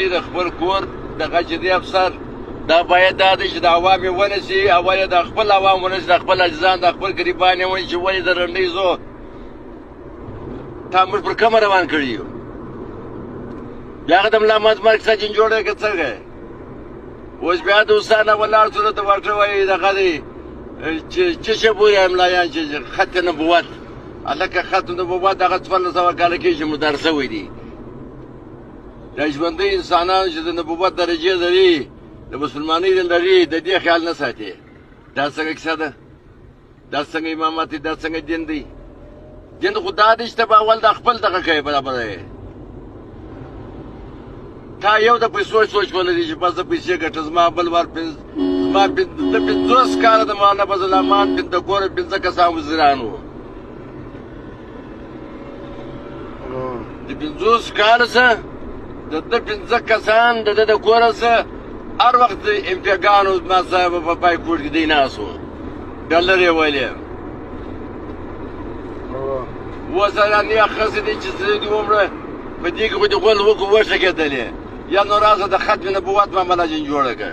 کلي د خپل کور دغه چې دی افسر دا باید دا دی چې د عوام یې ونیسي اول یې د خپل عوام ونیسي د خپل اجزان د خپل ګریبان یې ونیسي چې ولې د رنډۍ زو تا موږ پر کومه روان کړي یو بیا هغه د ملا محمد مرګ سجین جوړی که څنګه اوس بیا د اوسانه ولاړ سو ته ورته وایي دغه دی چې څه بویه ملایان چې خط نبوت هلکه خط نبوت هغه 1400 کاله کې چې مدار شوی دی دا ژوندي انسانان چې د نبوت درجې لري د مسلمانۍ لري د دې خیال نه ساتي دا څنګه کیسه ده دا څنګه امامت دی دا څنګه دین دی دین خو دا دی چې ته به اول د خپل دغه کوې برابر دی تا یو د پیسو سوچ ولري چې بس د پیسې ګټه زما بل وار زما د 50 کاله د مولانا فضل الرحمن د کور 15 کسان وزیران وو د 50 کاله څه د 15 کسان د کور څه هر وخت امپیاګانو ما صاحب په پای کوټ کې دی ناسو ډالر یې ویلې وسره نه خاصه دي چې زه دې عمره په دې کې د غول وکړو وشه کېدلې یا نو راځه د ختم نبوت معامله جن جوړه کړ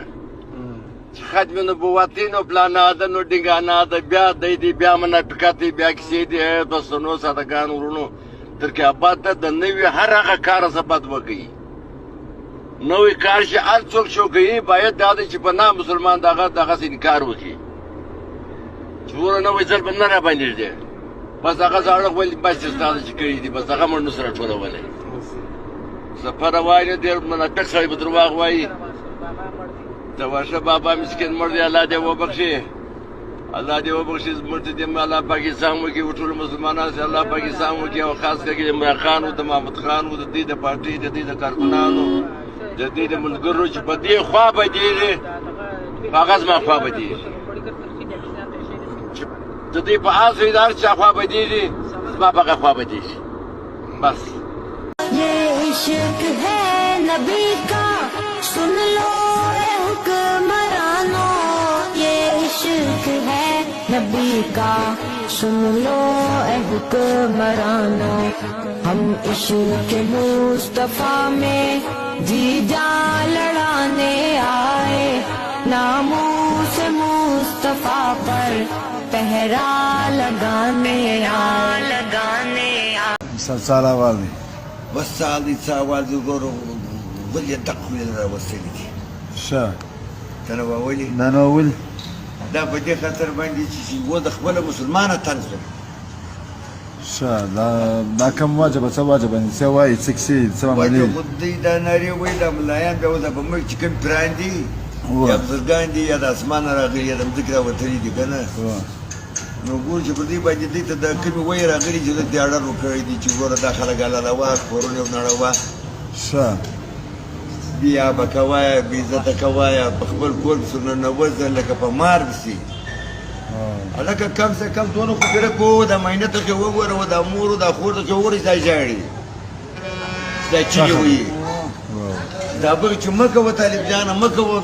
چې ختم نبوت نو پلان ده نو ډنګانه ده بیا دې بیا منافقت بیا کیسې دي بس نو سادهګان ورونو تر کې آباد ده د نوې هر هغه کار ثبت وکړي نوې کار چې هر څوک شو کوي باید دا دی چې په نام مسلمان دغه انکار وکړي چې وره نوې ځل به نه را باندې دی بس هغه زاړه ولې بس ستاسو چې کړي دي بس هغه موږ نو سره ټولولی سفر وایي نه ډېر منافق سړی به درواغ وایي د ورشه بابا مسکین مړ دی الله دې وبخښي الله دې وبخښي زموږ ته دې الله پاکستان وکړي ټول مسلمانان چې الله پاکستان وکړي او خاص کر د عمران خان او د محمد خان او د دې د پارټۍ د دې د کارکونانو د دې د ملګرو چې په دې خوا به دیږي هغه زما خوا به دیږي د دې په هغه اداره چې خوا به دیږي زما په هغه خوا به دیږي بس ये इश्क है नबी का सुन लो ए हुक्मरानो ये इश्क है नबी का सुन लो ए हुक्मरानो हम इश्क मुस्तफा में जी जान लड़ाने आए नामूस मुस्तफा पर पहरा लगाने سلسله والي بس علي ساوال زورو ولي تقويل وسيلي شا تنا وولي نانول دا په دې خاطر باندې چې و د خپل مسلمانه تنظیم شا دا کوم واجب څه واجب نه څه وایي سکسي څه عملي واجب دې دا نری وې د ملایان به وځه په مخ چې کوم براندي یا بزرګان دي یا د اسمان راغلي یا د ذکر وتري دي کنه نو ګور چې په دې باندې دې ته د کومې وایي راغلي چې د اړه وکړي دي چې ګوره دا خلک الله واک پرونه نړوا شا بیا بکوایا بی عزت کوایا په خپل کور سره نه وځه لکه په مار بسی الکه کم سے کم دونو خو ګره کو د مینه ته وګوره و د امور د خور ته وګوري ځای ځاړي دا چې وي دا به چې مکه و طالب جان مکه و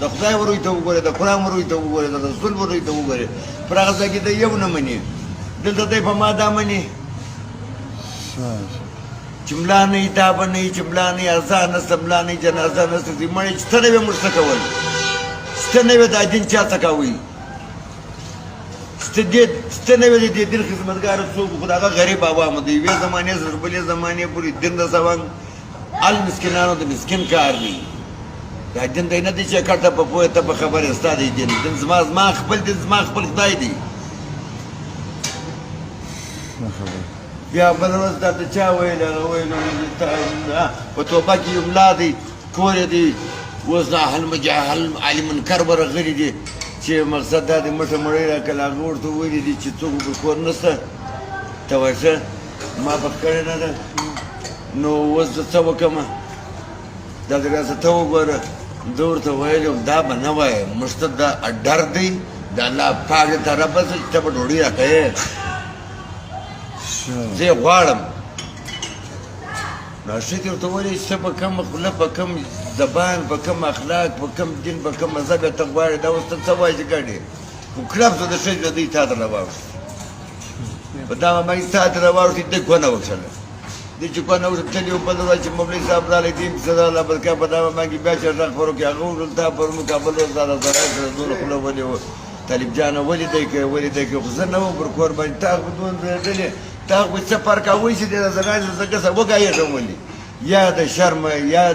د خدای وروي ته وګوره د قران وروي ته وګوره د رسول وروي ته وګوره پر هغه ځای کې د یو نه مني دلته د په ما دا مني جمله نه دا باندې جمله نه اذان سملا نه جنازه نه ستې مړ ستنه به مرستکول ستنه به د دین چا تکوي ستنه به د دین خدمتګار څوک خدای غریب عوام دی وې زمانه سره بلې زمانه پوری دین د سوان ال مسکینانو د مسکین کار دی دا دین د نه دي چې کړه په پوهه ته په خبره استاد دین دین زما خپل دین زما خپل خدای دی بیا بل ورځ دا چا ویل په توبه کې املادي کور دی وزنا هل مجاهل علم منکر ورغلی دي چې مقصد دا د مټه مړی را کله ورته ویلي دي چې څوک په کور نشته ته ورشه ما به کړی نه ده نو اوس زه څه وکړم دا دراسه ته وګوره ده ورته ویلي دا به نه وایم موږ ته دا ډر دی د الله پاک طرفه چې ته به ډوډۍ راکوې زه یې غواړم نو ښځې ورته ویلي څه په کم خوله په کم زبان په کم اخلاق په کم دین په کم مذهب ته غواړې دا اوس ته څه وایي چې ګډې خو کلب ته د ښځې د دوی تا ته راواوښتي په دا باندې تا ته راواوښتي ده کونه وکړله د چې کو نو تللی بل ورځ چې مولوي صاحب راغلی دیم صدا الله برکه په دا باندې بیا چې راغ ورو کې هغه ولتا پر مقابل زړه زړه دور خپل ولې طالب جان ولې دای کې خو زه نه وم پر کور باندې تاغ بدون دلې تاغ به څه فرق کوي چې د زنانه زګه څه وګایې ولې یا د شرم یا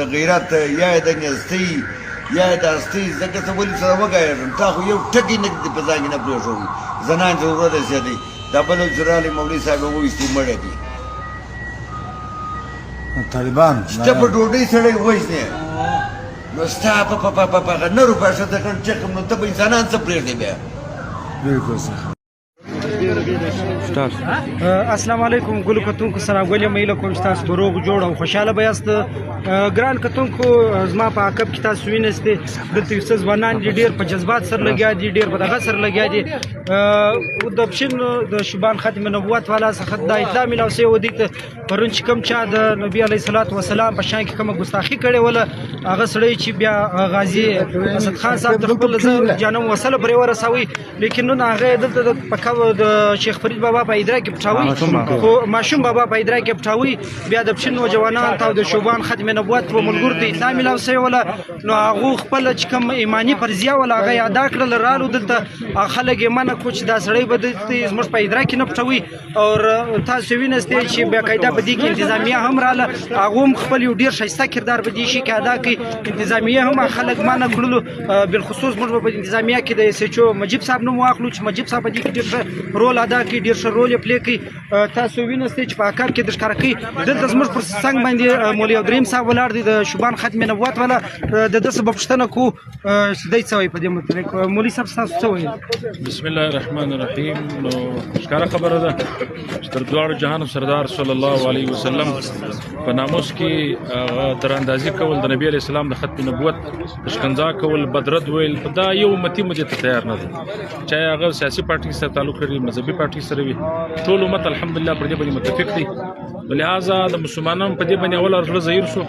د غیرت یا د نستی یا د استی زګه څه ولې څه وګایې تا خو یو ټکی نه په ځای نه پروژو زنان ضرورت یې دی دا بل جرالي مولوي صاحب وایي چې مړ دي طالبان ته په ډوډۍ سره وښنه نو ستا په نورو پښه ته کوم چې کوم ته به انسانان څه پرېږدي بیا بالکل صح السلام علیکم ګل کتونکو سره ولې مې له کوم تاسو بروغ جوړ او خوشاله بیاست ګران کتونکو زما په عقب کې تاسو وینئ دلته یو څه ځوانان دي ډېر په جذبات سره لګیا دي ډېر په دغه سره لګیا دي د پښین د شوبان ختم نبوت والا څخه د اطلاع ملو سي ودی ته پرون چې کوم چا د نبی علیه الصلاۃ والسلام په شان کې کومه ګستاخی کړې ولا هغه سړی چې بیا غازی اسد خان صاحب د خپل جانم وصله پرې ورسوي لیکن نو هغه دلته په کاو د شیخ فرید بابا په ادراک کې پټاوي خو ماشوم بابا په ادراک کې پټاوي بیا د پښین نوجوانان ته د شوبان ختم نبوت په ملګر ته اطلاع ملو سي ولا نو هغه خپل چې کوم ایمانی فرضیه ولا هغه ادا کړل رالو دلته خلک یې منه کوچ دا سړی به زموږ په ادراک کې نه پټوي او تاسو وینئ چې بیا قاعده په دې کې انتظامیه هم رااله هغه هم خپل یو ډیر ښایسته کردار په دې شي کې ادا کوي انتظامیه هم خلک منه کړلو بالخصوص موږ په انتظامیه کې د اس ایچ او مجيب صاحب نوم واخلو چې مجيب صاحب په دې کې ډیر رول ادا کوي ډیر ښه رول پلی کوي تاسو وینئ چې په عقب کې د ښکار کوي دلته زموږ پر څنګ باندې مولوي عبدالرحیم صاحب ولاړ دي د شوبان ختم نبوت والا د ده سبب پوښتنه کو دی څه وایي په دې متعلق مولوي صاحب تاسو څه وایي بسم الله الرحمن الرحیم نو ښکاره خبره ده چې تر دواړو جهانو سردار صلی الله علیه وسلم په ناموس کې دراندازي کول د نبی علیه السلام د ختم نبوت اشکنځا کول بدرد ویل دا یو امتي مجه ته تیار نه دی چاهے هغه سیاسي پارټي سره تعلق لري مذهبي پارټي سره وي ټول امت الحمدلله پر دې باندې متفق دي لہذا د مسلمانانو په دې باندې اول ارزله ظاهر شو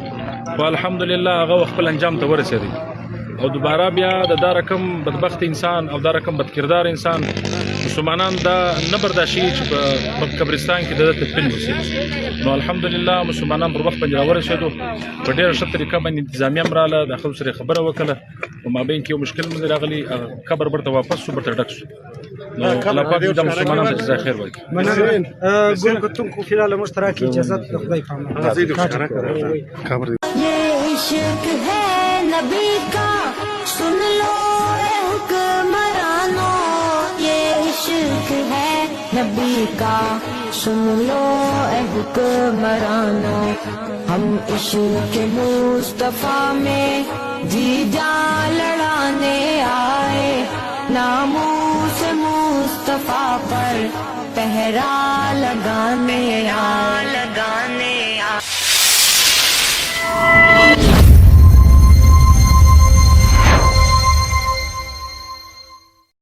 او الحمدلله هغه خپل انجام ته ورسېدی او دوباره بیا د دا رقم بدبخت انسان او دا رقم بدکردار انسان مسلمانان دا نه برداشي چې په قبرستان کې د تدفین وشي نو الحمدلله مسلمانان پر وخت باندې راورسېدو په ډېره ښه طریقه باندې انتظامیه هم راغله د خلکو سره خبره وکړه په مابین کې یو مشکل باندې راغلی قبر برته واپس شو برته ډک شو نو الله پاک د مسلمانانو ته جزا خیر ورکړي ګل کتونکو فلحال مشترک اجازه د خدای په امان ये इश्क है नबी का सुन लो ए हुक्मरानो ये इश्क है नबी का सुन लो ए हुक्मरानो हम इश्क मुस्तफा में जी जान लड़ाने आए नामूस मुस्तफा पर पहरा लगाने